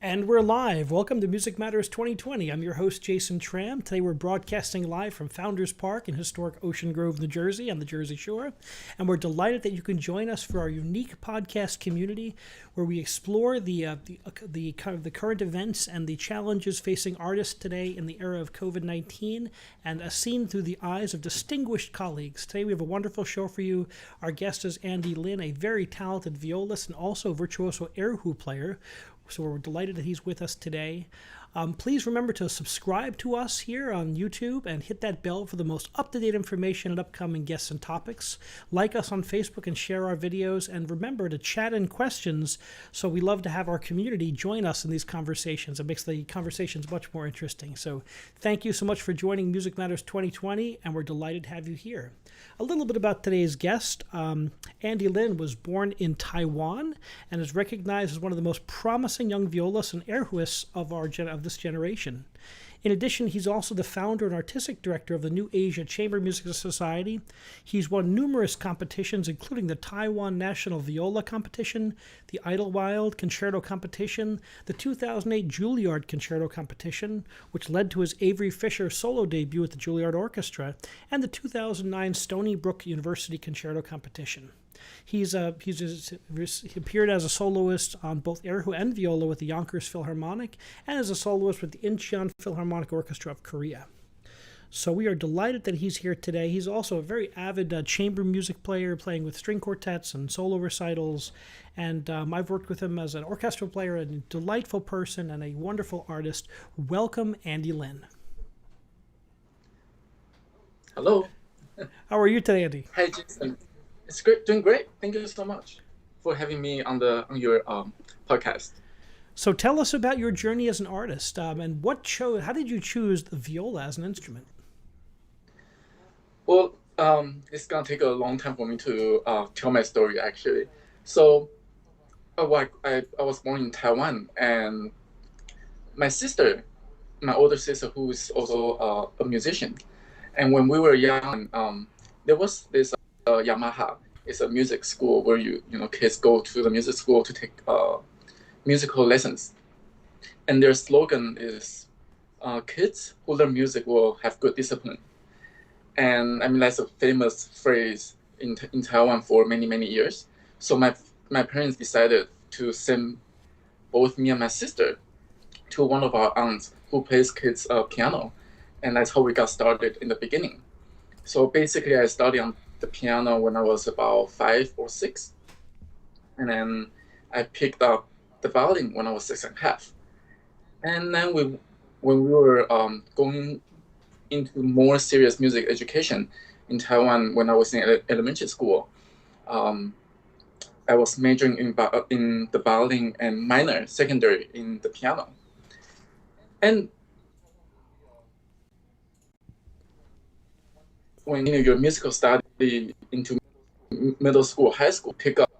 And we're live. Welcome to Music Matters 2020. I'm your host, Jason Tramm. Today we're broadcasting live from Founders Park in historic Ocean Grove, New Jersey, on the Jersey Shore. And we're delighted that you can join us for our unique podcast community where we explore the current events and the challenges facing artists today in the era of COVID-19 and seen through the eyes of distinguished colleagues. Today we have a wonderful show for you. Our guest is Andy Lin, a very talented violist and also virtuoso erhu player. So we're delighted that he's with us today. Please remember to subscribe to us here on YouTube and hit that bell for the most up-to-date information and upcoming guests and topics. Like us on Facebook and share our videos. And remember to chat in questions. So we love to have our community join us in these conversations. It makes the conversations much more interesting. So thank you so much for joining Music Matters 2020, and we're delighted to have you here. A little bit about today's guest. Andy Lin was born in Taiwan and is recognized as one of the most promising young violists and erhuists of this generation. In addition, he's also the founder and artistic director of the New Asia Chamber Music Society. He's won numerous competitions, including the Taiwan National Viola Competition, the Idlewild Concerto Competition, the 2008 Juilliard Concerto Competition, which led to his Avery Fisher solo debut at the Juilliard Orchestra, and the 2009 Stony Brook University Concerto Competition. He appeared as a soloist on both erhu and viola with the Yonkers Philharmonic and as a soloist with the Incheon Philharmonic Orchestra of Korea. So we are delighted that he's here today. He's also a very avid chamber music player, playing with string quartets and solo recitals. And I've worked with him as an orchestral player, a delightful person, and a wonderful artist. Welcome, Andy Lin. Hello. How are you today, Andy? Hi, Jason. It's great, doing great. Thank you so much for having me on your podcast. So tell us about your journey as an artist, and how did you choose the viola as an instrument? Well, it's gonna take a long time for me to tell my story actually. So, I was born in Taiwan, and my older sister, who is also a musician, and when we were young, there was this Yamaha. It's a music school where kids go to the music school to take musical lessons, and their slogan is kids who learn music will have good discipline. And I mean, that's a famous phrase in Taiwan for many years. So my parents decided to send both me and my sister to one of our aunts who plays kids piano, and that's how we got started in the beginning. So basically I studied on the piano when I was about 5 or 6, and then I picked up the violin when I was 6.5. And then when we were going into more serious music education in Taiwan, when I was in elementary school, I was majoring in the violin and minor secondary in the piano. And when your musical study into middle school, high school, pick up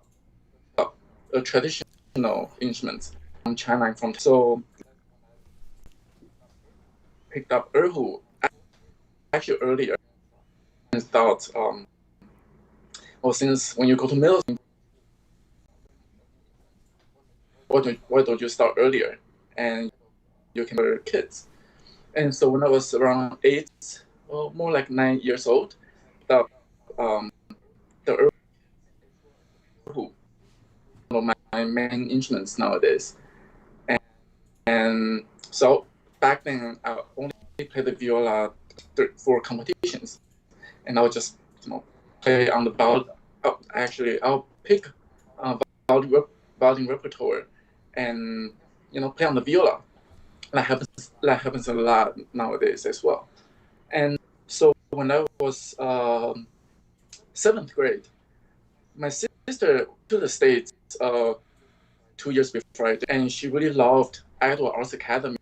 a traditional instruments from China and from so picked up erhu actually earlier and thought since when you go to middle school, why don't you start earlier and you can learn kids. And so when I was around 8, well, more like 9 years old, the erhu, one of my main instruments nowadays. And so back then I only played the viola for competitions, and I would just play on the violin. Actually, I'll pick violin repertoire and play on the viola. That happens a lot nowadays as well. And so when I was 7th grade, my sister to the States 2 years before I did, and she really loved Idlewild Arts Academy,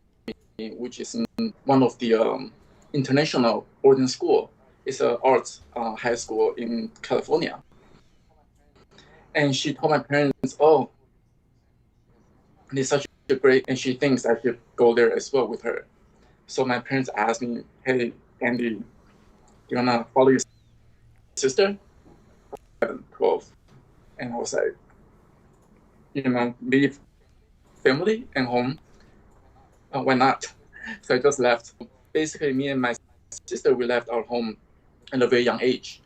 which is one of the international boarding school. It's an arts high school in California. And she told my parents, "Oh, it's such a great," and she thinks I should go there as well with her. So my parents asked me, "Hey, Andy, do you wanna follow your sister?" 12, and I was like, leave family and home Why not? So I just left. Basically, me and my sister, we left our home at a very young age.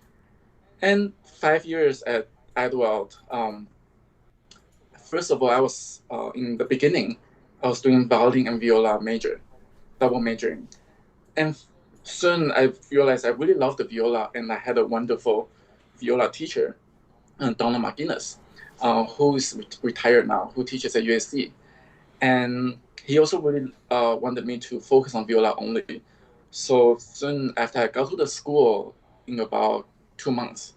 And 5 years at Edward, first of all, I was in the beginning, I was doing violin and viola major, double majoring. And soon I realized I really loved the viola, and I had a wonderful viola teacher, Donna McGuinness, who is retired now, who teaches at USC. And he also really wanted me to focus on viola only. So soon after I got to the school, in about 2 months,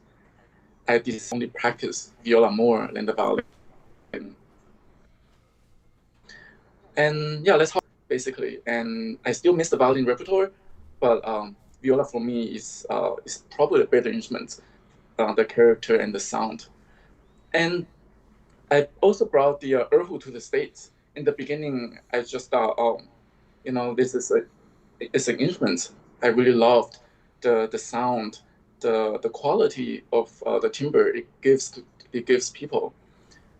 I decided to only practice viola more than the violin. And yeah, that's how basically. And I still miss the violin repertoire, but viola for me is probably a better instrument, the character and the sound. And I also brought the erhu to the States. In the beginning, I just thought, oh, this is it's an instrument. I really loved the sound, the quality of the timbre it gives people.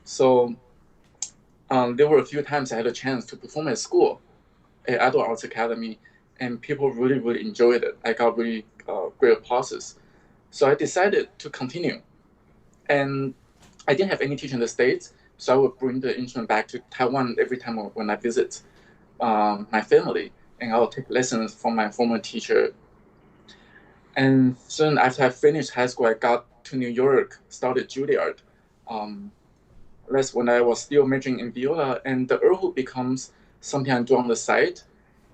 So there were a few times I had a chance to perform at school, at Adult Arts Academy, and people really, really enjoyed it. I got really great applauses. So I decided to continue. And I didn't have any teacher in the States, so I would bring the instrument back to Taiwan every time when I visit my family, and I would take lessons from my former teacher. And soon after I finished high school, I got to New York, started Juilliard. Um, that's when I was still majoring in viola, and the erhu becomes something I do on the side.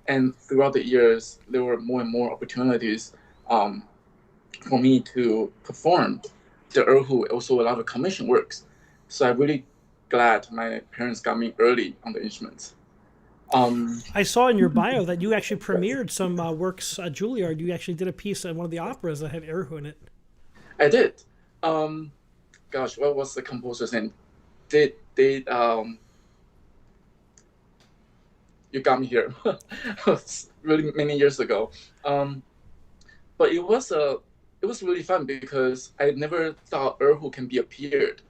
And throughout the years, there were more and more opportunities for me to perform the erhu, also a lot of commission works. So I'm really glad my parents got me early on the instruments. I saw in your bio that you actually premiered some works at Juilliard. You actually did a piece at one of the operas that had erhu in it. I did. Um, Gosh, what was the composer's name? Did You got me here? It's really many years ago. Um, but it was really fun because I never thought erhu can be appeared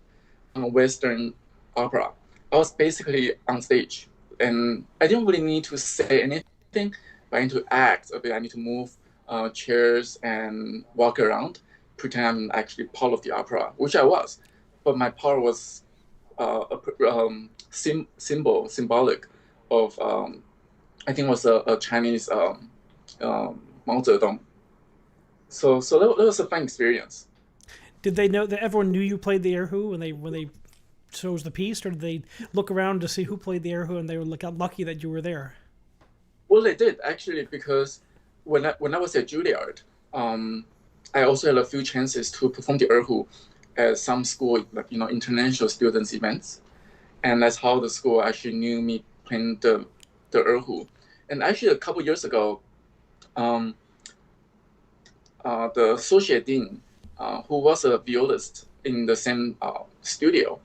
on a Western opera. I was basically on stage, and I didn't really need to say anything, but I need to act a bit. I need to move chairs and walk around, pretend I'm actually part of the opera, which I was. But my part was symbolic of I think it was a Chinese Mao Zedong. So that was a fun experience. Did they know that everyone knew you played the erhu when they chose the piece, or did they look around to see who played the erhu and they were lucky that you were there? Well, they did actually because when I was at Juilliard, I also had a few chances to perform the erhu at some school, like international students events, and that's how the school actually knew me playing the erhu. And actually, a couple years ago, um, the associate dean, who was a violist in the same studio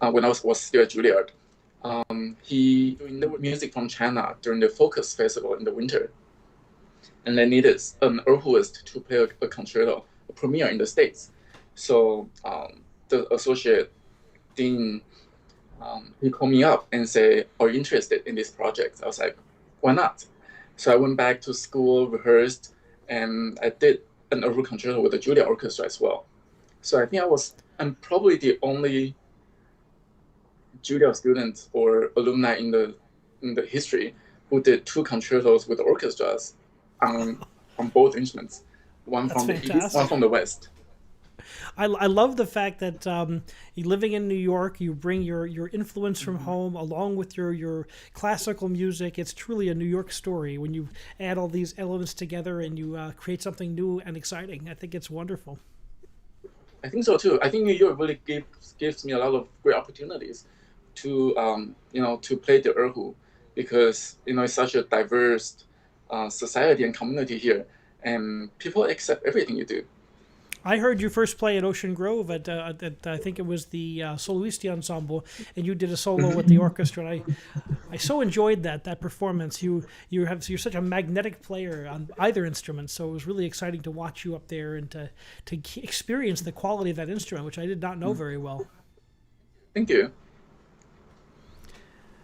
when I was still at Juilliard, he doing the music from China during the Focus Festival in the winter, and they needed an erhuist to play a concerto, a premiere in the States. So the associate dean, he called me up and said, "Are you interested in this project?" I was like, "Why not?" So I went back to school, rehearsed, and I did an erhu concerto with the Juilliard Orchestra as well. So I think I'm probably the only Juilliard student or alumni in the history who did two concertos with orchestras on both instruments, one That's from the east, one fantastic. from the west. I love the fact that you living in New York, you bring your influence from home along with your classical music. It's truly a New York story when you add all these elements together and you create something new and exciting. I think it's wonderful. I think so too. I think New York really gives me a lot of great opportunities to to play the erhu because it's such a diverse society and community here, and people accept everything you do. I heard you first play at Ocean Grove at I think it was the Soloisti Ensemble, and you did a solo with the orchestra. And I so enjoyed that performance. You're such a magnetic player on either instrument, so it was really exciting to watch you up there and to experience the quality of that instrument, which I did not know very well. Thank you.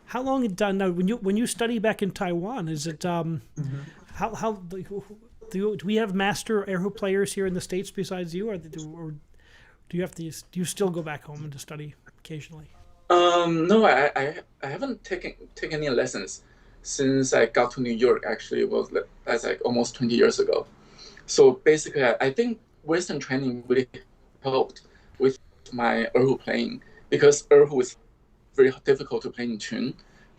How long it done now? When you study back in Taiwan, is it how do we have master erhu players here in the States besides you, or do you have to do you still go back home and to study occasionally? No, I haven't taken any lessons since I got to New York. Actually, that's like almost 20 years ago. So basically, I think Western training really helped with my erhu playing because erhu is very difficult to play in tune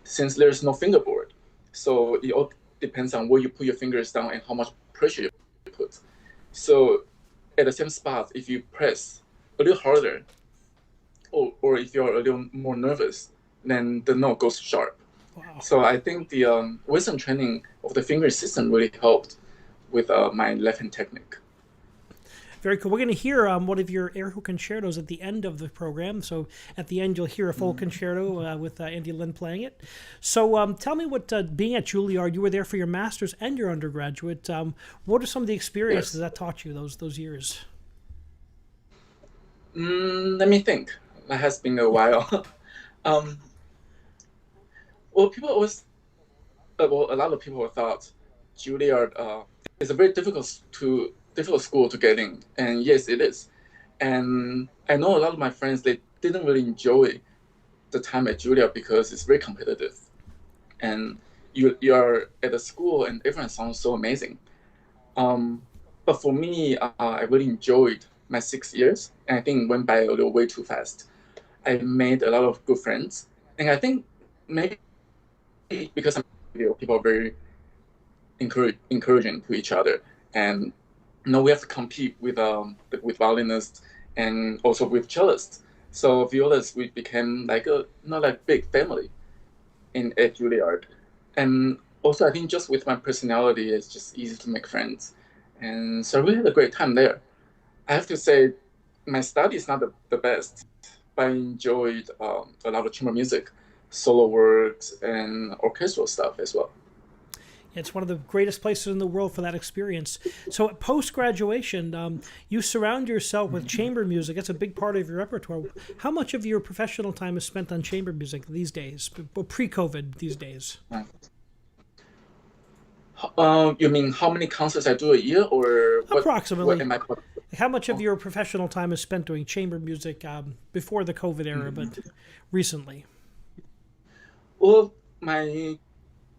since there's no fingerboard. So it all depends on where you put your fingers down and how much pressure you put. So at the same spot, if you press a little harder, or if you're a little more nervous, then the note goes sharp. Wow. So I think the Western training of the finger system really helped with my left hand technique. Very cool. We're going to hear one of your erhu concertos at the end of the program. So at the end, you'll hear a full concerto with Andy Lin playing it. So tell me what, being at Juilliard, you were there for your master's and your undergraduate. What are some of the experiences that taught you those years? Let me think. That has been a while. Well, people always, well, a lot of people thought Juilliard is a very difficult school to get in, and yes, it is. And I know a lot of my friends, they didn't really enjoy the time at Juilliard because it's very competitive, and you are at a school and everyone sounds so amazing. But for me, I really enjoyed my 6 years, and I think it went by a little way too fast. I made a lot of good friends, and I think maybe because people are very encouraging to each other, and we have to compete with violinists and also with cellists. So violists, we became like a not like big family at Juilliard, and also I think just with my personality, it's just easy to make friends, and so I really had a great time there. I have to say, my study is not the best, but I enjoyed a lot of chamber music, solo works, and orchestral stuff as well. It's one of the greatest places in the world for that experience. So post-graduation, you surround yourself with chamber music. That's a big part of your repertoire. How much of your professional time is spent on chamber music these days, or pre-COVID these days? You mean how many concerts I do a year, or approximately? What am I? How much of your professional time is spent doing chamber music before the COVID era, but recently? Well, my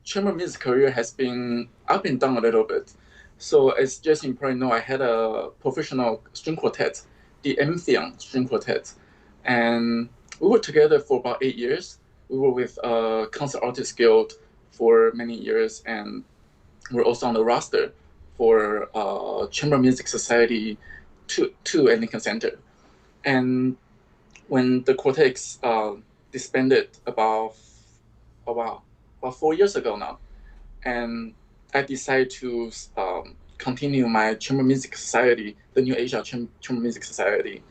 chamber music career has been up and down a little bit. So as Jason probably know, I had a professional string quartet, the string quartet, and we were together for about 8 years. We were with Concert Artists Guild for many years, and we're also on the roster for Chamber Music Society 2 at Lincoln Center. And when the quartet disbanded about 4 years ago now, and I decided to continue my Chamber Music Society, the New Asia Chamber Music Society.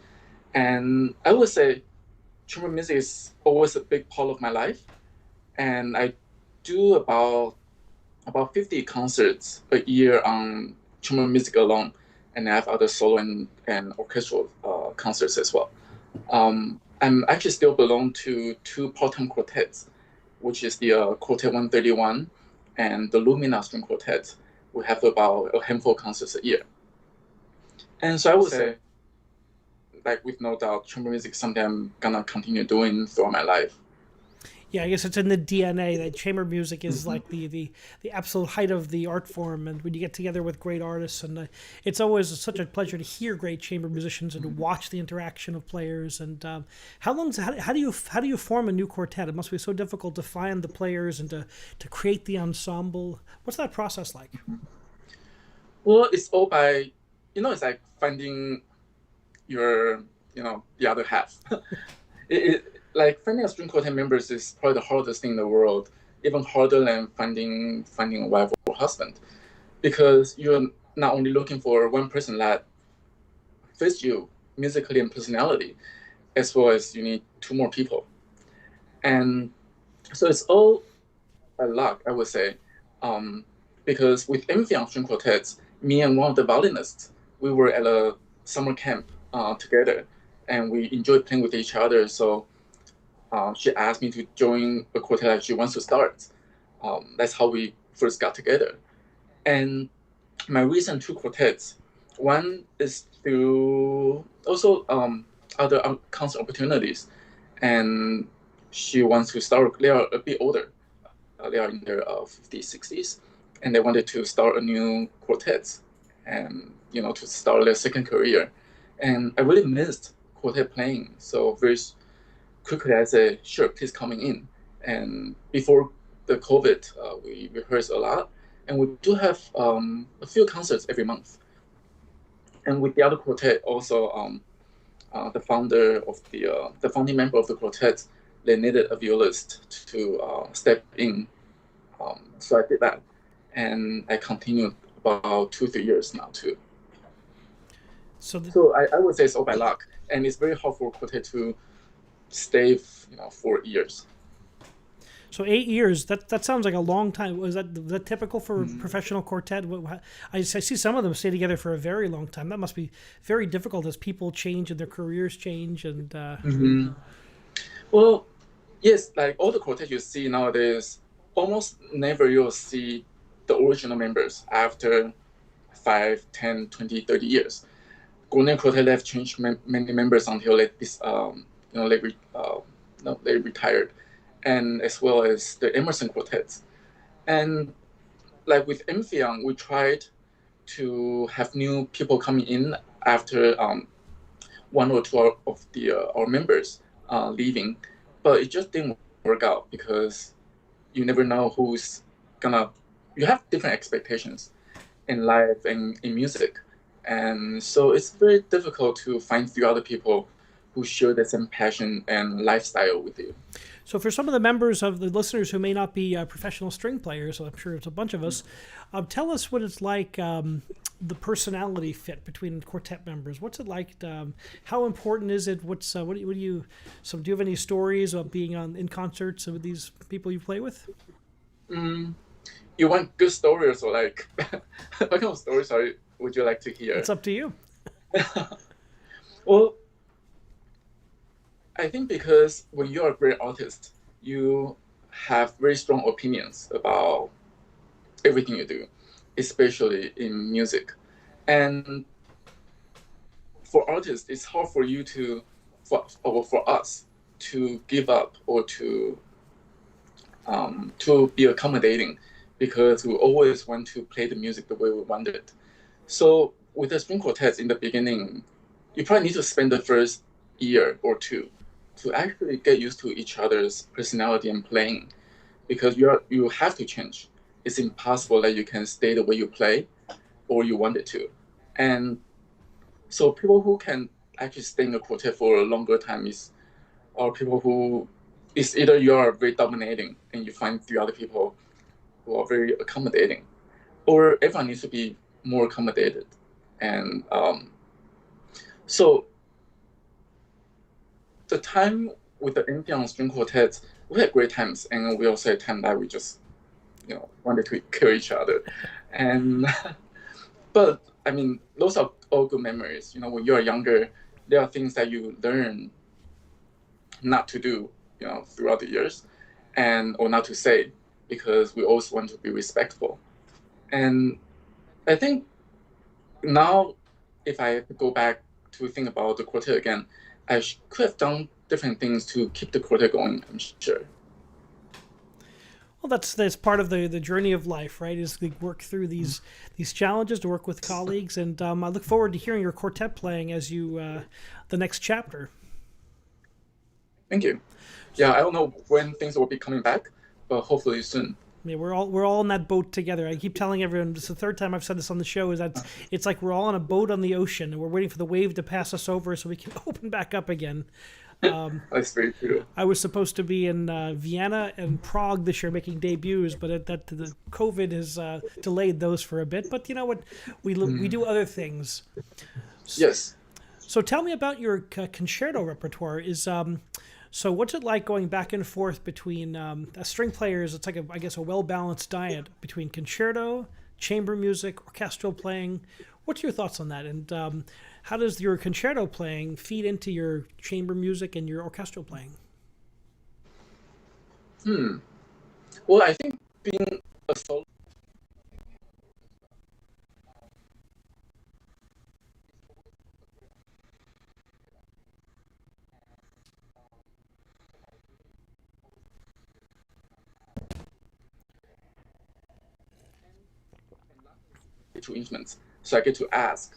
And I would say chamber music is always a big part of my life, and I do about 50 concerts a year on chamber music alone, and I have other solo and orchestral concerts as well. I'm actually still belong to 2 part-time quartets, which is the Quartet 131 and the Lumina String Quartet. We have about a handful of concerts a year. And so I would say, like with no doubt, chamber music is something I'm gonna continue doing throughout my life. Yeah, I guess it's in the DNA that chamber music is like the absolute height of the art form, and when you get together with great artists, and it's always such a pleasure to hear great chamber musicians and to watch the interaction of players. And how do you form a new quartet? It must be so difficult to find the players and to create the ensemble. What's that process like? Well, it's all by, it's like finding your, the other half. Like finding a string quartet members is probably the hardest thing in the world, even harder than finding a wife or husband, because you're not only looking for one person that fits you musically and personality, as well as you need 2 more people. And so it's all a luck, I would say, because with string quartets, me and one of the violinists, we were at a summer camp together, and we enjoyed playing with each other. So she asked me to join a quartet that she wants to start. That's how we first got together. And my recent two quartets, one is through also other concert opportunities, and she wants to start. They are a bit older. They are in their 50s, 60s, and they wanted to start a new quartet, and to start their second career. And I really missed quartet playing, so very quickly I said, "Sure, please coming in." And before the COVID, we rehearsed a lot, and we do have a few concerts every month. And with the other quartet, also the founding member of the quartet, they needed a violist to step in. So I did that, and I continued about 2-3 years now too. So I would say it's all by luck, and it's very hard for quartet to stay, 4 years. So 8 years, that sounds like a long time. Was that typical for a professional quartet? I see some of them stay together for a very long time. That must be very difficult as people change and their careers change. And Well, yes, like all the quartets you see nowadays, almost never you'll see the original members after 5, 10, 20, 30 years. Golden Quartet have changed many members until they retired, and as well as the Emerson quartets. And like with Amphion, we tried to have new people coming in after 1 or 2 of our members leaving, but it just didn't work out because you never know who's gonna. You have different expectations in life and in music, and so it's very difficult to find 3 other people who share the same passion and lifestyle with you. So for some of the members of the listeners who may not be professional string players, I'm sure it's a bunch of us, tell us what it's like, the personality fit between quartet members. What's it like? How important is it? What do you have any stories of being in concerts with these people you play with? You want good stories or like what kind of stories would you like to hear? It's up to you. Well, I think because when you're a great artist, you have very strong opinions about everything you do, especially in music. And for artists, it's hard for you for us to give up or to be accommodating, because we always want to play the music the way we want it. So with the string quartets in the beginning, you probably need to spend the first year or 2 to actually get used to each other's personality and playing, because you have to change. It's impossible that you can stay the way you play or you want it to. And so people who can actually stay in a quartet for a longer time are people who is either you are very dominating and you find 3 other people who are very accommodating, or everyone needs to be more accommodated. And so the time with the Amphion string quartet, we had great times, and we also had time that we just, wanted to kill each other. And but I mean, those are all good memories. When you're younger, there are things that you learn not to do, throughout the years, or not to say, because we always want to be respectful. And I think now, if I go back to think about the quartet again, I could have done different things to keep the quartet going, I'm sure. Well, that's part of the journey of life, right? Is to work through these challenges, to work with colleagues, and I look forward to hearing your quartet playing as you the next chapter. Thank you. Yeah, I don't know when things will be coming back, but hopefully soon. Yeah, we're all in that boat together. I keep telling everyone, this is the 3rd time I've said this on the show, is that it's like we're all on a boat on the ocean, and we're waiting for the wave to pass us over so we can open back up again. That's very true. I was supposed to be in Vienna and Prague this year making debuts, but the COVID has delayed those for a bit. But you know what? We do other things. Yes. So tell me about your concerto repertoire. So what's it like going back and forth between string players? It's like a well-balanced diet between concerto, chamber music, orchestral playing. What's your thoughts on that? And how does your concerto playing feed into your chamber music and your orchestral playing? Hmm. Well, I think being a solo two instruments, so I get to ask,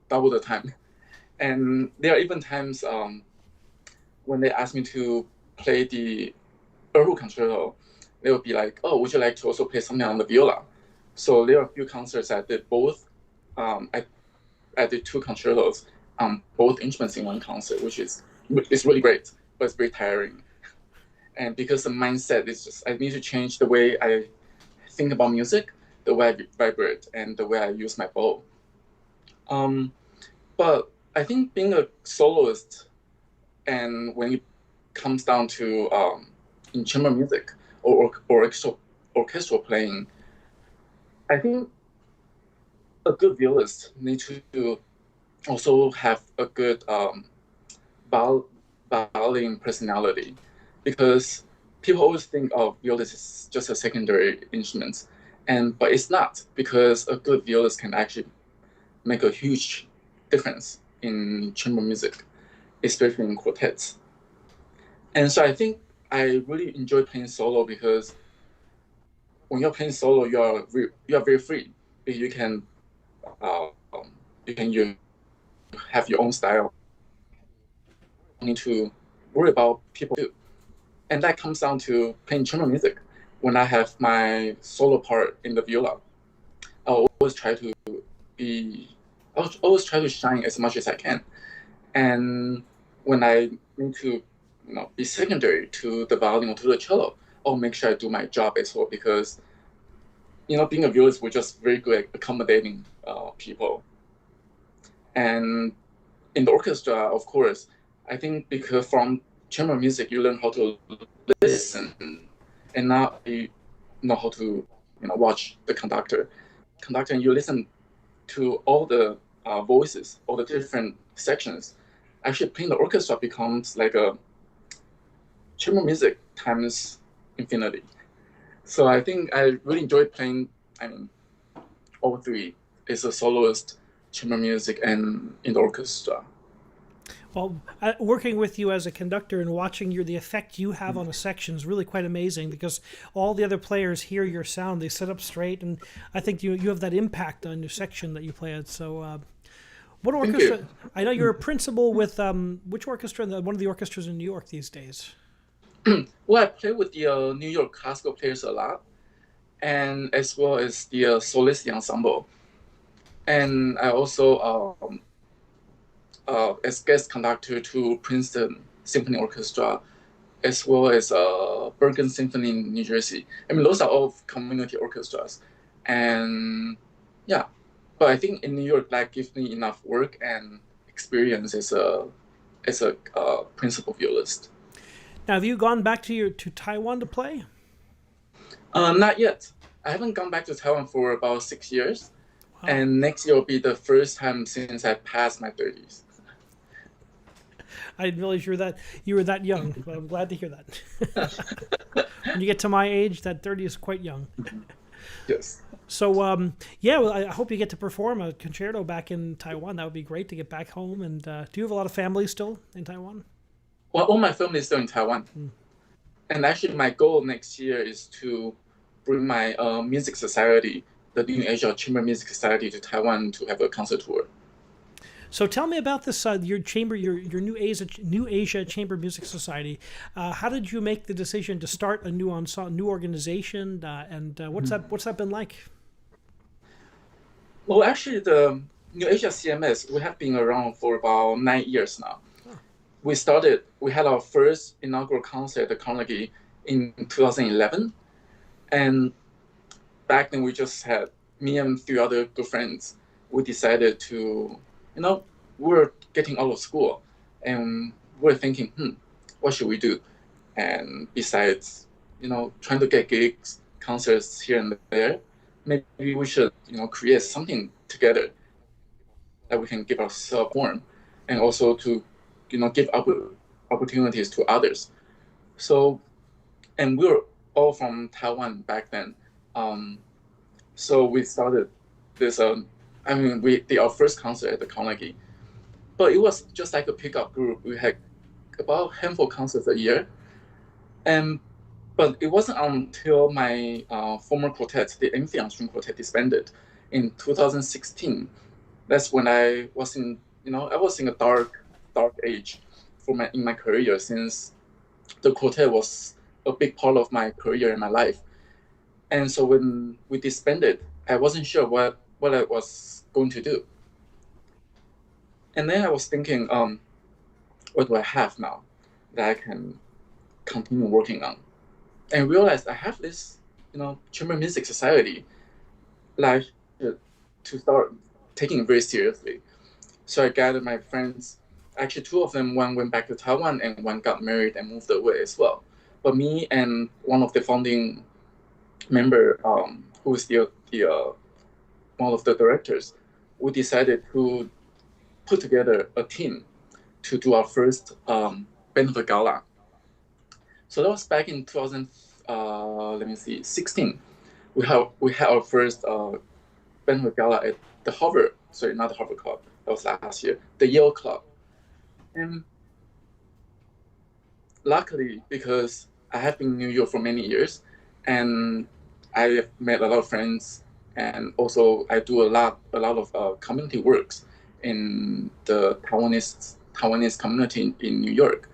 double the time. And there are even times when they ask me to play the erhu concerto, they will be like, "Oh, would you like to also play something on the viola?" So there are a few concerts I did both. I did two concertos on both instruments in one concert, which is it's really great, but it's very tiring. And because the mindset is just, I need to change the way I think about music, the way I vibrate, and the way I use my bow. Um, but I think being a soloist, and when it comes down to in chamber music or orchestral playing, I think a good violist needs to also have a good violin personality, because people always think of violist as just a secondary instrument, but it's not, because a good violist can actually make a huge difference in chamber music, especially in quartets. And so I think I really enjoy playing solo, because when you're playing solo, you are very free. You can um, you have your own style. You need to worry about people too, and that comes down to playing chamber music. When I have my solo part in the viola, I always try to be, I always try to shine as much as I can. And when I need to, be secondary to the violin or to the cello, I'll make sure I do my job as well, because being a violist, we're just very good at accommodating people. And in the orchestra, of course, I think because from chamber music you learn how to listen, and now you know how to watch the conductor, and you listen to all the voices, all the different sections. Actually, playing the orchestra becomes like a chamber music times infinity. So I think I really enjoyed playing. I mean, all three is a soloist, chamber music, and in the orchestra. Well, working with you as a conductor and watching the effect you have on a section is really quite amazing, because all the other players hear your sound, they sit up straight, and I think you have that impact on your section that you play at. So, what orchestra? I know you're a principal with which orchestra? One of the orchestras in New York these days. Well, I play with the New York classical players a lot, and as well as the Solistic ensemble. And I also as guest conductor to Princeton Symphony Orchestra, as well as Bergen Symphony in New Jersey. I mean, those are all community orchestras, and yeah. But I think in New York, that gives me enough work and experience as a principal violist. Now, have you gone back to Taiwan to play? Not yet. I haven't gone back to Taiwan for about 6 years, Wow. and next year will be the first time since I passed my 30s. I didn't realize you were that young, but I'm glad to hear that. When you get to my age, that 30 is quite young. Yes. So, yeah, well, I hope you get to perform a concerto back in Taiwan. That would be great to get back home. And do you have a lot of family still in Taiwan? Well, all my family is still in Taiwan. And actually, my goal next year is to bring my music society, the New Asia Chamber Music Society, to Taiwan to have a concert tour. So tell me about this your chamber, your New Asia Chamber Music Society. How did you make the decision to start a new organization, and what's that been like? Well, actually, the New Asia CMS, we have been around for about 9 years now. We had our first inaugural concert at the Carnegie in 2011, and back then we just had me and a few other good friends. We decided to, we're getting out of school, and we're thinking, what should we do? And besides, trying to get gigs, concerts here and there, maybe we should, create something together that we can give ourselves form, and also to, give opportunities to others. So and we were all from Taiwan back then. So we started this. I mean, we did our first concert at the Carnegie, but it was just like a pickup group. We had about a handful of concerts a year, and but it wasn't until my former quartet, the Amphion String Quartet, disbanded in 2016. That's when I was I was in a dark age in my career, since the quartet was a big part of my career and my life. And so when we disbanded, I wasn't sure what I was going to do. And then I was thinking, what do I have now that I can continue working on? And realized I have this, chamber music society, like to start taking it very seriously. So I gathered my friends. Actually, two of them, one went back to Taiwan and one got married and moved away as well. But me and one of the founding member, who is the one of the directors, we decided to put together a team to do our first benefit gala. So that was back in 16. We had our first benefit gala at the Harvard. Sorry, not the Harvard Club. That was last year. The Yale Club. And luckily, because I have been in New York for many years, and I have met a lot of friends, and also I do a lot of community works in the Taiwanese community in New York.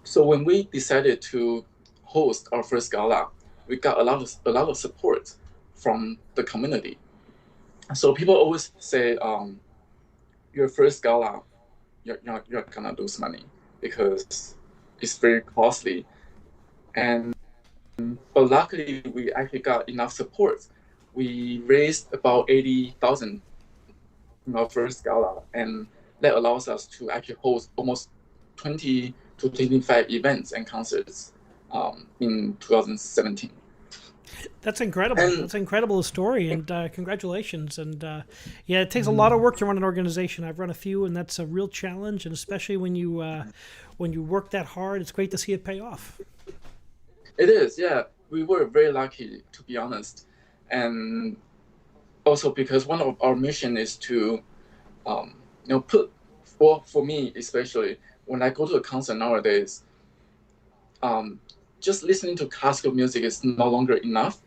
So when we decided to host our first gala, we got a lot of support from the community. So people always say, your first gala, you're gonna lose money because it's very costly. But luckily, we actually got enough support. We raised about 80,000 in our first gala, and that allows us to actually host almost 20 to 25 events and concerts in 2017. That's incredible. That's an incredible story, and congratulations. And yeah, it takes a lot of work to run an organization. I've run a few, and that's a real challenge. And especially when you work that hard, it's great to see it pay off. It is, yeah. We were very lucky, to be honest, and also because one of our mission is to, for me especially, when I go to a concert nowadays, just listening to classical music is no longer enough,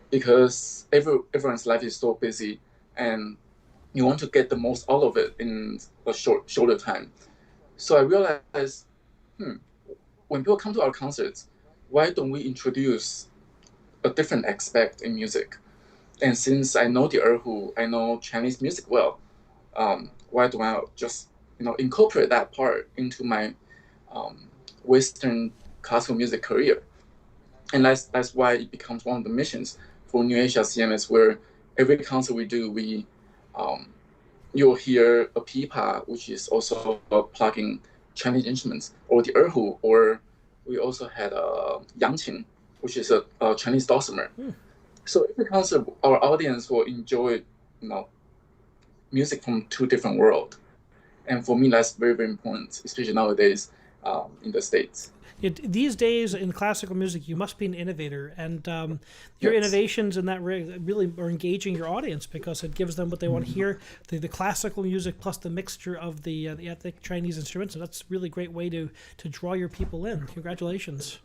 because everyone's life is so busy, and you want to get the most out of it in a shorter time. So I realized, when people come to our concerts, why don't we introduce a different aspect in music? And since I know the erhu, I know Chinese music well, why don't I just incorporate that part into my Western classical music career? And that's why it becomes one of the missions for New Asia CMS, where every concert we do, you'll hear a pipa, which is also plugging Chinese instruments, or the erhu, or we also had a yangqin, which is a Chinese dulcimer. So every concert, our audience will enjoy, music from two different worlds. And for me, that's very, very important, especially nowadays in the States. These days in classical music, you must be an innovator, and your innovations in that really are engaging your audience, because it gives them what they want to hear: the classical music plus the mixture of the ethnic Chinese instruments. So that's a really great way to draw your people in. Congratulations!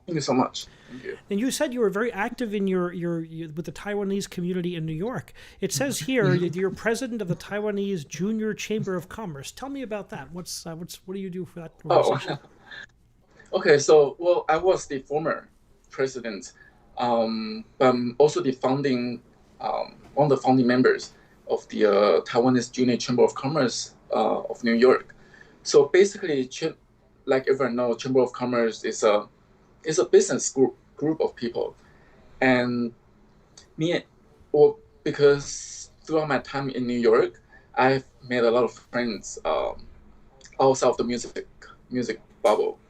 Thank you so much. Thank you. And you said you were very active in your with the Taiwanese community in New York. It says here you're president of the Taiwanese Junior Chamber of Commerce. Tell me about that. What do you do for that organization? Okay, so I was the former president, but also the one of the founding members of the Taiwanese Junior Chamber of Commerce of New York. So basically, like everyone knows, Chamber of Commerce is a business group of people, and because throughout my time in New York, I've made a lot of friends outside of the music bubble.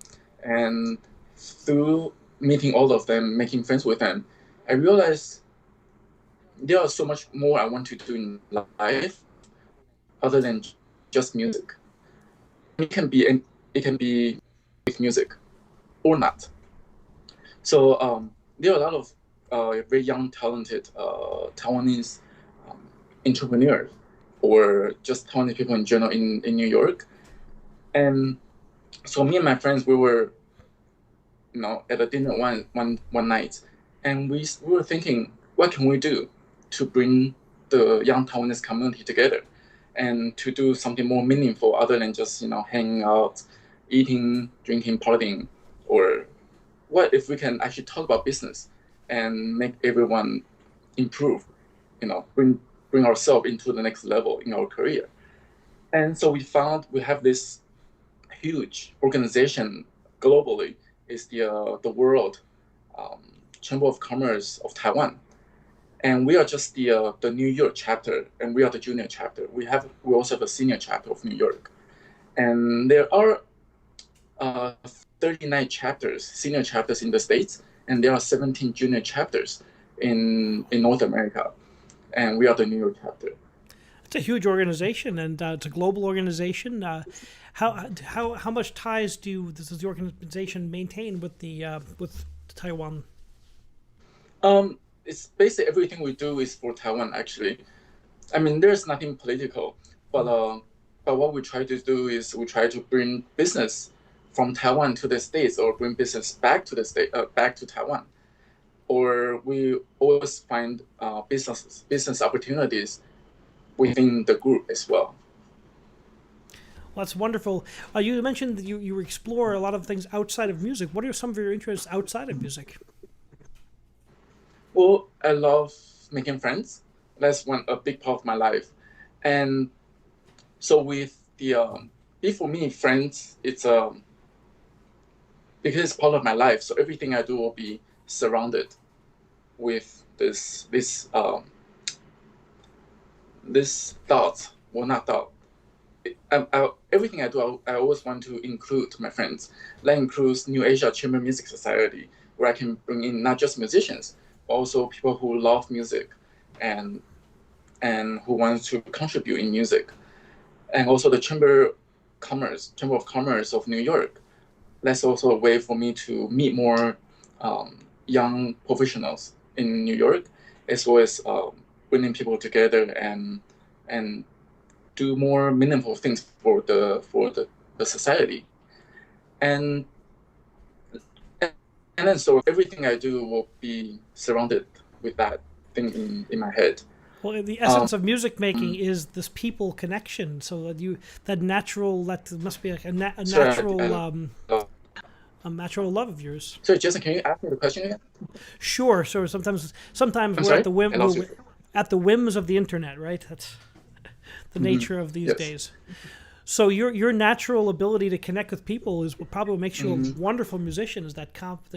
And through meeting all of them, making friends with them, I realized there is so much more I want to do in life other than just music. It can be with music or not. So there are a lot of very young, talented Taiwanese um, entrepreneurs or just Taiwanese people in general in New York. And so me and my friends, we were, at a dinner one night, and we were thinking, what can we do to bring the young Taiwanese community together, and to do something more meaningful other than just hanging out, eating, drinking, partying, or what if we can actually talk about business and make everyone improve, bring ourselves into the next level in our career. And so we found we have this huge organization globally. Is the World um, Chamber of Commerce of Taiwan, and we are just the New York chapter, and we are the junior chapter. We also have a senior chapter of New York, and there are uh, 39 chapters, senior chapters in the States, and there are 17 junior chapters in North America, and we are the New York chapter. It's a huge organization, and it's a global organization. How much ties does the organization maintain with Taiwan? It's basically everything we do is for Taiwan. Actually, I mean, there's nothing political, but what we try to do is we try to bring business from Taiwan to the States, or bring business back to the back to Taiwan, or we always find business opportunities within the group as well. Well, that's wonderful. You mentioned that you explore a lot of things outside of music. What are some of your interests outside of music? Well, I love making friends. That's a big part of my life, and so with for me, friends, it's because it's part of my life. So everything I do will be surrounded with this thought. Well, not thought. Everything I do, I always want to include my friends. That includes New Asia Chamber Music Society, where I can bring in not just musicians, but also people who love music and who want to contribute in music. And also the Chamber of Commerce of New York. That's also a way for me to meet more young professionals in New York, as well as bringing people together and do more meaningful things for the society. And then so everything I do will be surrounded with that thing in my head. Well, the essence of music making is this people connection. So that must be like a natural love of yours. So Jason, can you ask me the question again? Sure. So sometimes we're at the whims of the internet, right? That's the nature of these days. So your natural ability to connect with people is what probably makes you a wonderful musician. Is the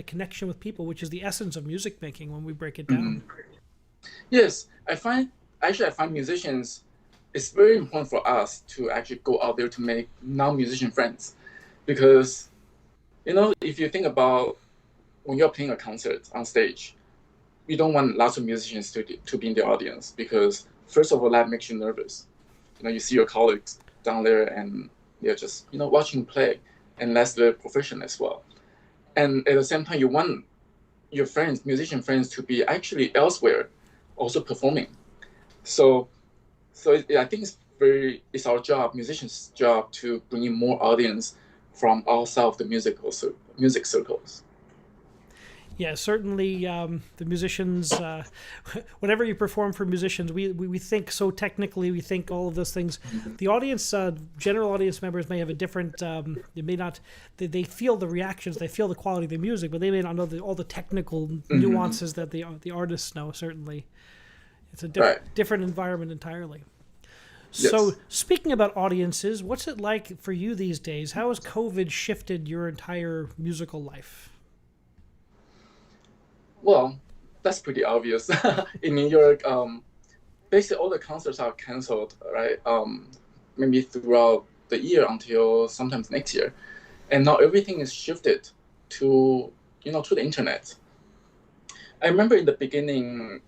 connection with people, which is the essence of music making when we break it down. Yes, I find musicians, it's very important for us to actually go out there to make non-musician friends, because if you think about when you're playing a concert on stage, you don't want lots of musicians to be in the audience, because first of all, that makes you nervous. You see your colleagues down there and they're just watching play, and that's their profession as well. And at the same time, you want your friends, musician friends, to be actually elsewhere also performing. So I think it's our job, musicians' job, to bring in more audience from outside of the music circles. Yeah, certainly the musicians, whenever you perform for musicians, we think so technically, we think all of those things. The audience, general audience members may have a different, they feel the reactions, they feel the quality of the music, but they may not know all the technical nuances that the artists know, certainly. It's a different environment entirely. Yes. So speaking about audiences, what's it like for you these days? How has COVID shifted your entire musical life? Well, that's pretty obvious. In New York, basically all the concerts are canceled, right? Maybe throughout the year until sometimes next year, and now everything is shifted to the internet. I remember in the beginning,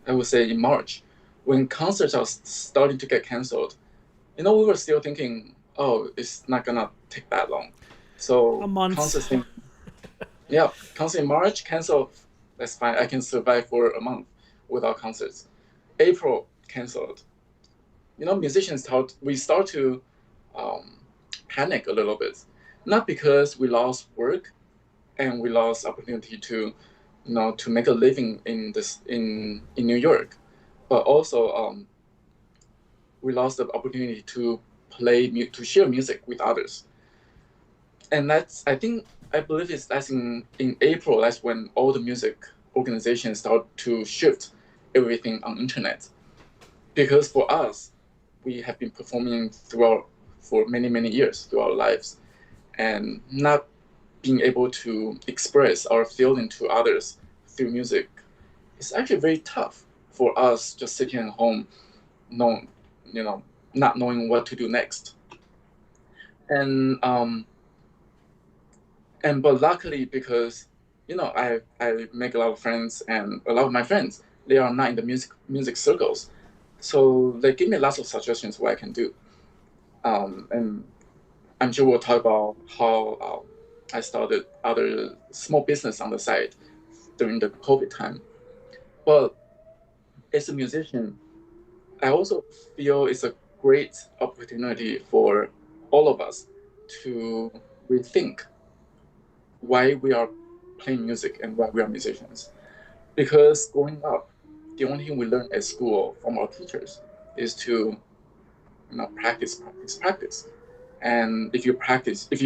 I would say in March, when concerts are starting to get canceled, we were still thinking, oh, it's not gonna take that long. So a month. concerts Yeah, concert in March, cancel. That's fine. I can survive for a month without concerts. April, canceled. Musicians we start to um, panic a little bit, not because we lost work and we lost opportunity to make a living in New York, but also we lost the opportunity to to share music with others. And I believe that's in April. That's when all the music organizations start to shift everything on internet. Because for us, we have been performing throughout for many years through our lives, and not being able to express our feeling to others through music is actually very tough for us just sitting at home, no, you know, not knowing what to do next. And but luckily, because I make a lot of friends, and a lot of my friends, they are not in the music circles, so they give me lots of suggestions what I can do. And I'm sure we'll talk about how I started other small business on the side during the COVID time. But as a musician, I also feel it's a great opportunity for all of us to rethink why we are playing music and why we are musicians. Because growing up, the only thing we learn at school from our teachers is to practice. And if you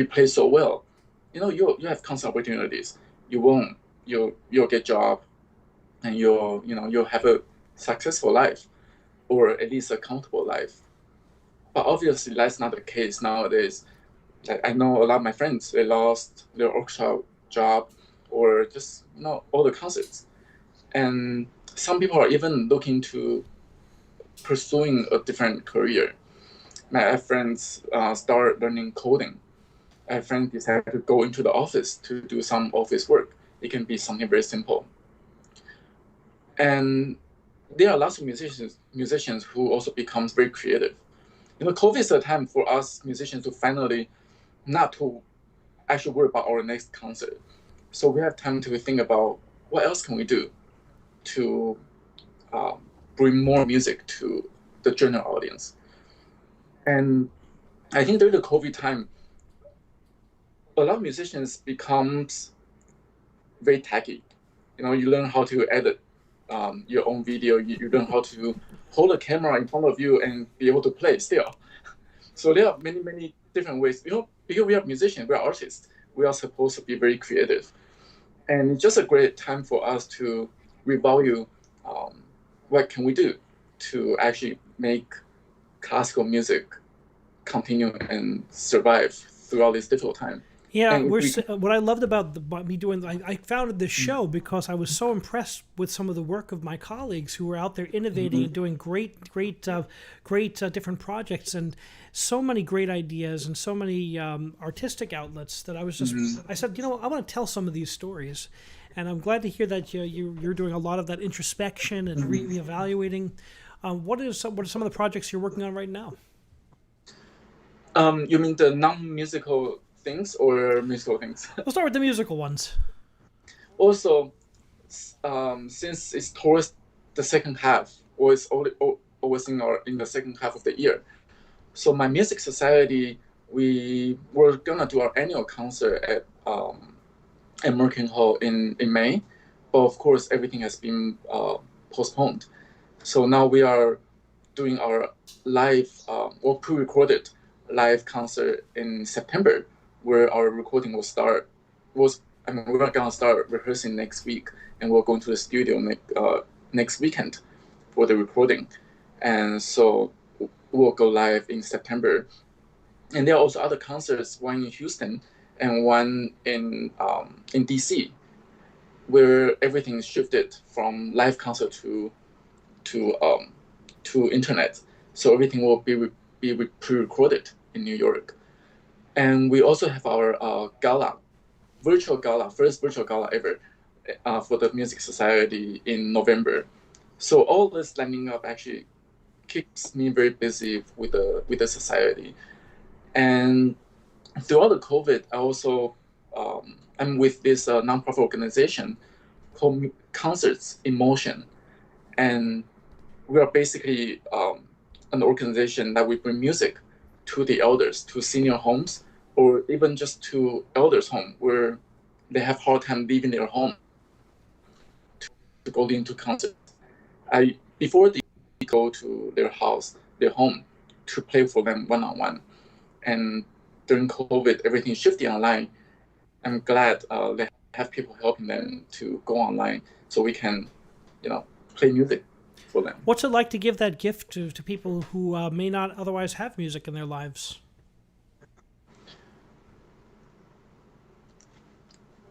play so well, you have constant opportunities. You won't you'll get job, and you'll have a successful life, or at least a comfortable life. But obviously that's not the case nowadays. Like, I know a lot of my friends, they lost their orchestra job, or just all the concerts. And some people are even looking to pursuing a different career. My friends start learning coding. I have friends decide to go into the office to do some office work. It can be something very simple. And there are lots of musicians who also becomes very creative. COVID is a time for us musicians to finally not to actually worry about our next concert. So we have time to think about what else can we do to um, bring more music to the general audience. And I think during the COVID time, a lot of musicians becomes very techy. You learn how to edit your own video. You learn how to hold a camera in front of you and be able to play still. So there are many different ways. Because we are musicians, we are artists. We are supposed to be very creative, and it's just a great time for us to revalue what can we do to actually make classical music continue and survive throughout this difficult time. Yeah, And if we, what I loved about me doing, I founded this show because I was so impressed with some of the work of my colleagues who were out there innovating and doing great different projects, and so many great ideas and so many artistic outlets that I said, I want to tell some of these stories, and I'm glad to hear that you're doing a lot of that introspection and reevaluating. What are some of the projects you're working on right now? you mean the non-musical things or musical things? We'll start with the musical ones. Also, since it's towards the second half, or it's always in the second half of the year, so my music society, we were gonna do our annual concert at Merkin Hall in May, but of course everything has been postponed. So now we are doing our live or pre-recorded live concert in September, where our recording will start. We're gonna start rehearsing next week, and we'll go into the studio next weekend for the recording, and so we'll go live in September. And there are also other concerts, one in Houston and one in DC, where everything is shifted from live concert to internet. So everything will be pre-recorded in New York. And we also have our gala, first virtual gala ever for the Music Society in November. So all this lining up actually keeps me very busy with the society. And throughout the COVID, I'm with this nonprofit organization called Concerts in Motion, and we are basically an organization that we bring music to the elders, to senior homes, or even just to elders' home where they have hard time leaving their home to go into concerts. Before they go to their house, their home, to play for them one-on-one. And during COVID, everything shifted online. I'm glad they have people helping them to go online so we can, play music for them. What's it like to give that gift to people who may not otherwise have music in their lives?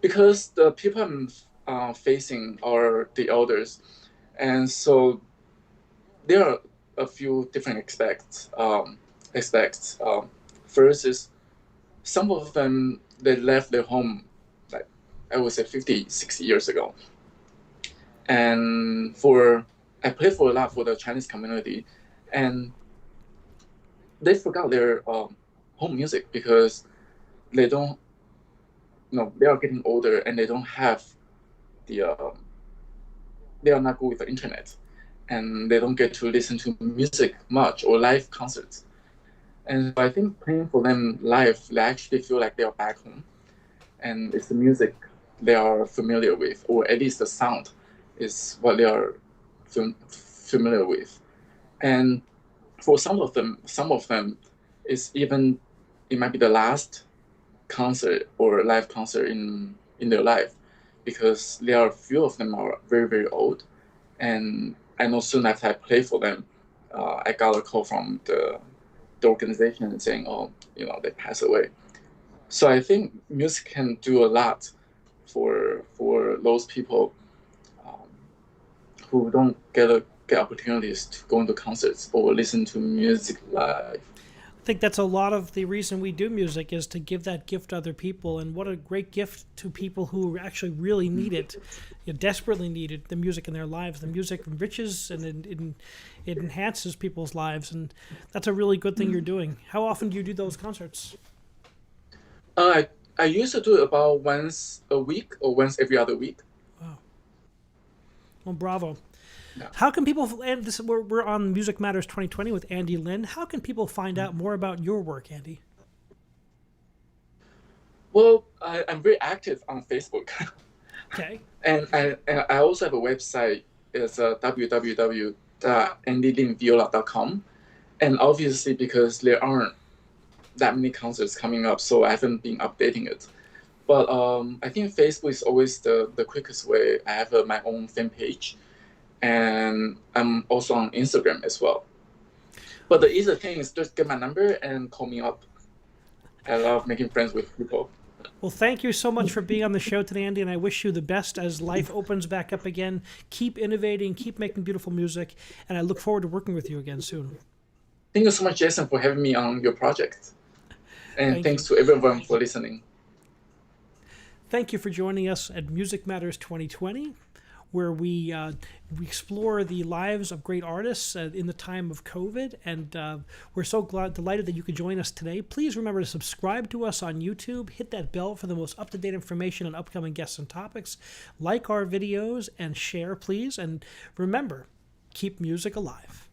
Because the people I'm facing are the elders, and so there are a few different aspects. First is some of them, they left their home, like I would say 50, 60 years ago. And I play for a lot for the Chinese community, and they forgot their home music because they don't, they are getting older and they don't have they are not good with the internet, and they don't get to listen to music much or live concerts. And I think playing for them live, they actually feel like they are back home, and it's the music they are familiar with, or at least the sound is what they are familiar with. And for some of them, it might be the last concert or live concert in their life, because there are a few of them are very, very old. And I know soon after I play for them, I got a call from the organization saying, they passed away. So I think music can do a lot for those people who don't get opportunities to go into concerts or listen to music live. I think that's a lot of the reason we do music, is to give that gift to other people. And what a great gift to people who actually really need it, desperately need it, the music in their lives. The music enriches and it enhances people's lives. And that's a really good thing you're doing. How often do you do those concerts? I used to do it about once a week or once every other week. Wow. Well, bravo. Yeah. How can people, and we're on Music Matters 2020 with Andy Lin. How can people find out more about your work, Andy? Well, I'm very active on Facebook. Okay. And I also have a website. It's www.andylinviola.com. And obviously, because there aren't that many concerts coming up, so I haven't been updating it. But I think Facebook is always the quickest way. I have my own fan page. And I'm also on Instagram as well. But the easy thing is just get my number and call me up. I love making friends with people. Well, thank you so much for being on the show today, Andy, and I wish you the best as life opens back up again. Keep innovating, keep making beautiful music, and I look forward to working with you again soon. Thank you so much, Jason, for having me on your project. And thanks to everyone for listening. Thank you for joining us at Music Matters 2020. Where we explore the lives of great artists in the time of COVID. And we're so delighted that you could join us today. Please remember to subscribe to us on YouTube. Hit that bell for the most up-to-date information on upcoming guests and topics. Like our videos and share, please. And remember, keep music alive.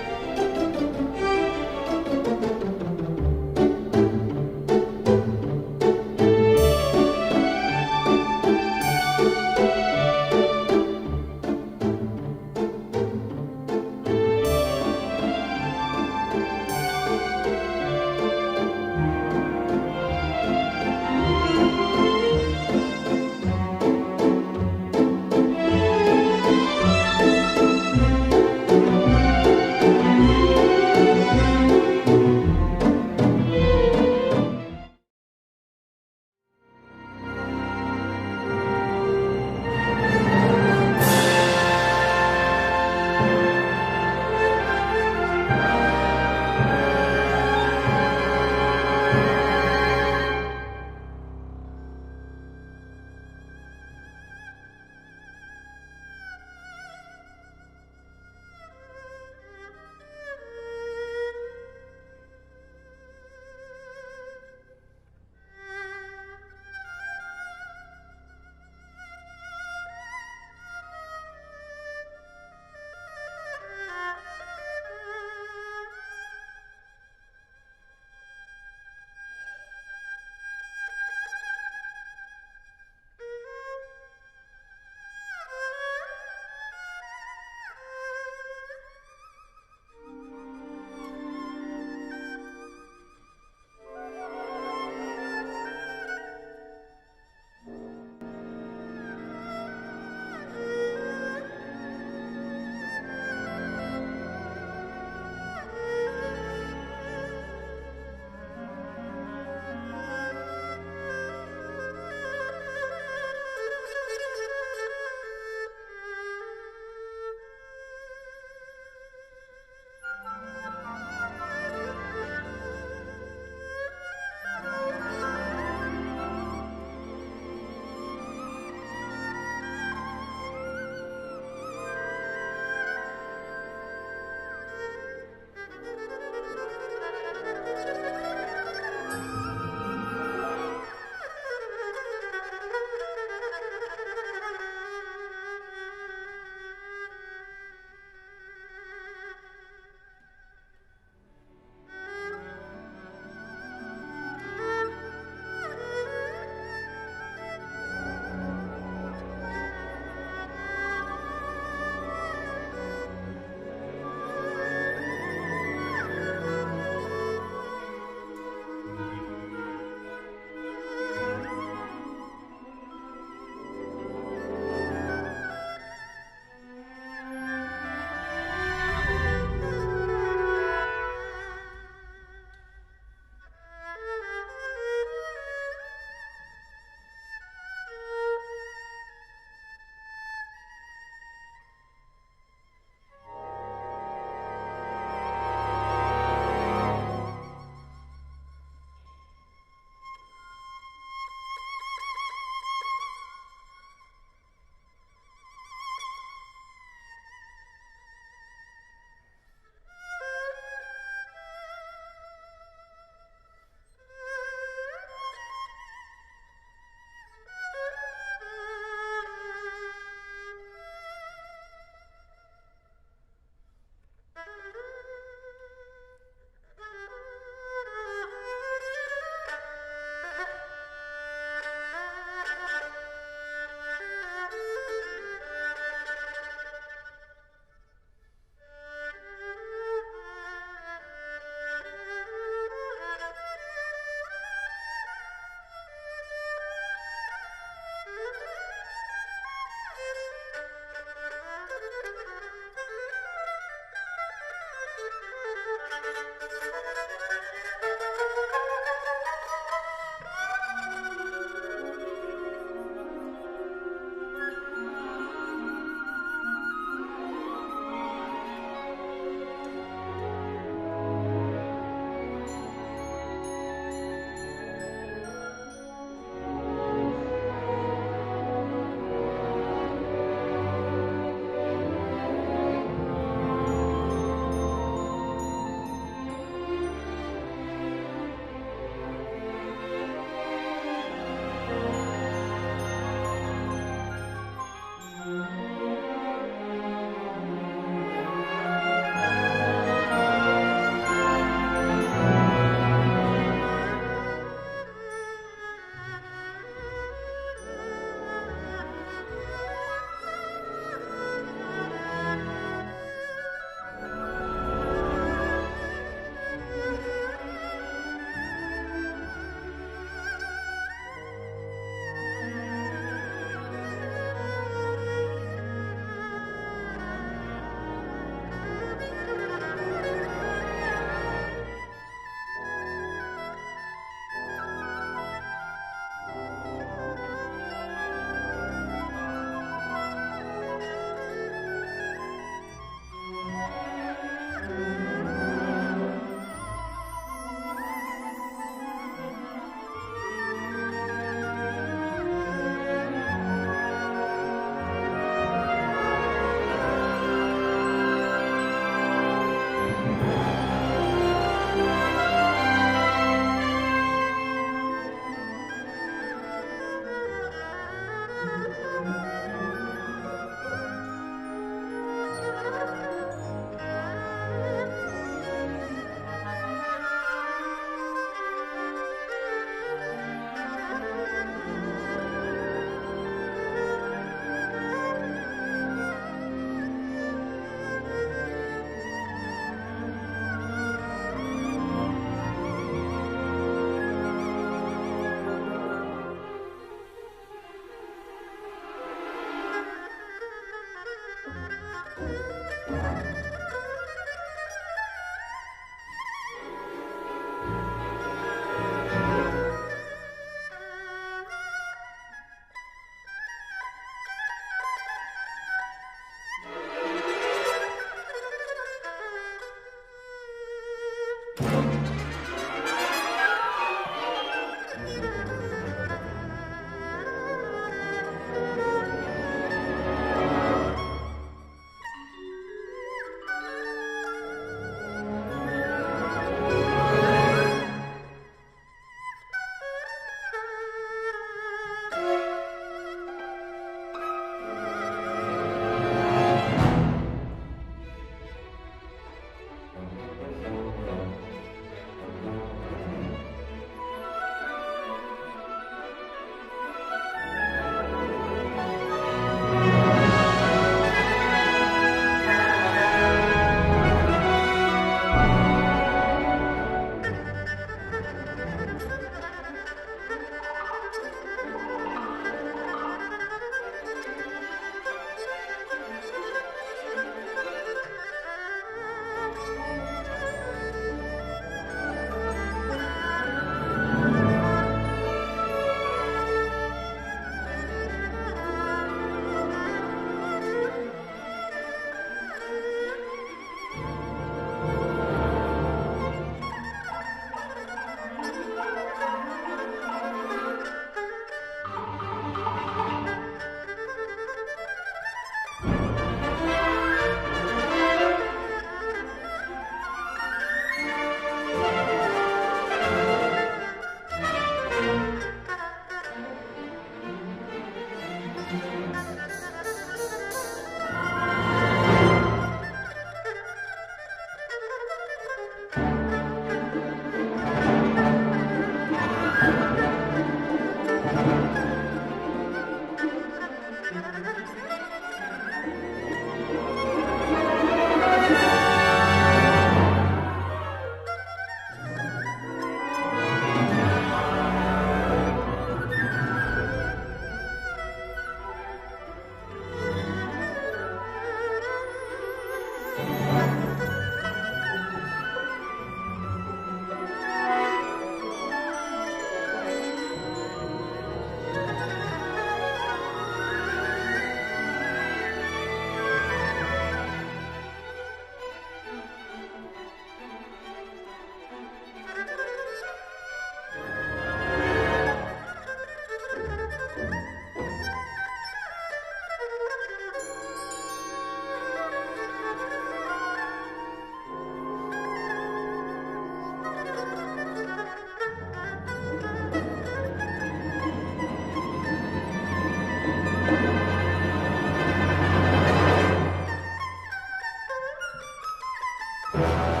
Thank